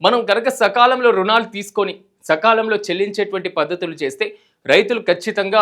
మనం కనుక సకాలంలో రుణాలు తీసుకొని సకాలంలో చెల్లించేటువంటి పద్ధతులు చేస్తే రైతులు ఖచ్చితంగా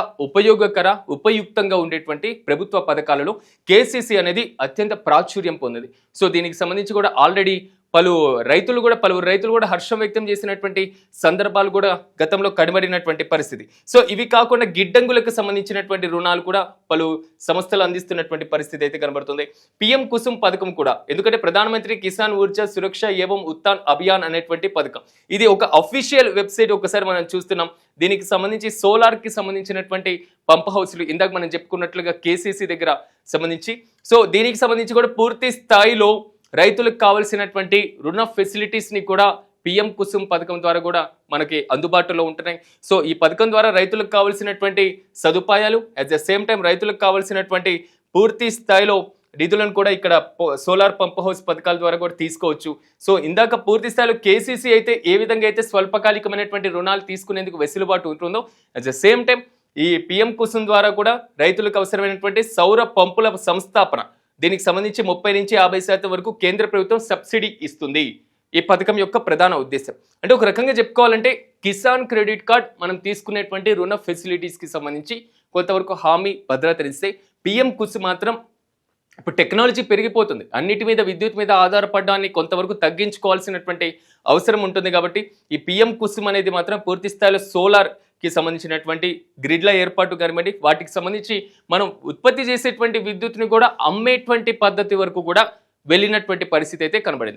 ఉపయుక్తంగా ఉండేటువంటి ప్రభుత్వ పథకాలలో కేసీసీ అనేది అత్యంత ప్రాచుర్యం పొందింది. సో దీనికి సంబంధించి కూడా ఆల్రెడీ పలువురు రైతులు కూడా హర్షం వ్యక్తం చేసినటువంటి సందర్భాలు కూడా గతంలో కనబడినటువంటి పరిస్థితి. సో ఇవి కాకుండా గిడ్డంగులకు సంబంధించినటువంటి రుణాలు కూడా పలు సంస్థలు అందిస్తున్నటువంటి పరిస్థితి అయితే కనబడుతుంది. పిఎం కుసుమ్ పథకం కూడా, ఎందుకంటే ప్రధానమంత్రి కిసాన్ ఊర్జా సురక్ష ఏవం ఉత్థాన్ అభియాన్ అనేటువంటి పథకం, ఇది ఒక అఫీషియల్ వెబ్సైట్. ఒకసారి మనం చూస్తున్నాం. దీనికి సంబంధించి సోలార్ కి సంబంధించినటువంటి పంప్ హౌస్లు ఇందాక మనం చెప్పుకున్నట్లుగా కేసీసీ దగ్గర సంబంధించి, సో దీనికి సంబంధించి కూడా పూర్తి స్థాయిలో రైతులకు కావాల్సినటువంటి రుణ ఫెసిలిటీస్ ని కూడా పిఎం కుసుమ్ పథకం ద్వారా కూడా మనకి అందుబాటులో ఉంటున్నాయి. సో ఈ పథకం ద్వారా రైతులకు కావాల్సినటువంటి సదుపాయాలు, అట్ ద సేమ్ టైం రైతులకు కావాల్సినటువంటి పూర్తి స్థాయిలో నిధులను కూడా ఇక్కడ సోలార్ పంప్ హౌస్ పథకాల ద్వారా కూడా తీసుకోవచ్చు. సో ఇందాక పూర్తి స్థాయిలో కేసీసీ అయితే ఏ విధంగా అయితే స్వల్పకాలికమైనటువంటి రుణాలు తీసుకునేందుకు వెసులుబాటు ఉంటుందో, అట్ ద సేమ్ టైం ఈ పిఎం కుసుమ్ ద్వారా కూడా రైతులకు అవసరమైనటువంటి సౌర పంపుల సంస్థాపన, దీనికి సంబంధించి 30 నుంచి 50% వరకు కేంద్ర ప్రభుత్వం సబ్సిడీ ఇస్తుంది. ఈ పథకం యొక్క ప్రధాన ఉద్దేశం అంటే ఒక రకంగా చెప్పుకోవాలంటే కిసాన్ క్రెడిట్ కార్డ్ మనం తీసుకునేటువంటి రుణ ఫెసిలిటీస్ కి సంబంధించి కొంతవరకు హామీ భద్రతనిస్తే, పిఎం కుసుమ్ మాత్రం ఇప్పుడు టెక్నాలజీ పెరిగిపోతుంది, అన్నిటి మీద విద్యుత్ మీద ఆధారపడడాన్ని కొంతవరకు తగ్గించుకోవాల్సినటువంటి అవసరం ఉంటుంది. కాబట్టి ఈ పిఎం కుసుమ్ అనేది మాత్రం పూర్తి స్థాయిలో సోలార్ కి సంబంధించినటువంటి గ్రిడ్ల ఏర్పాటు కానివ్వండి, వాటికి సంబంధించి మనం ఉత్పత్తి చేసేటువంటి విద్యుత్ని కూడా అమ్మేటువంటి పద్ధతి వరకు కూడా వెళ్ళినటువంటి పరిస్థితి అయితే కనబడింది.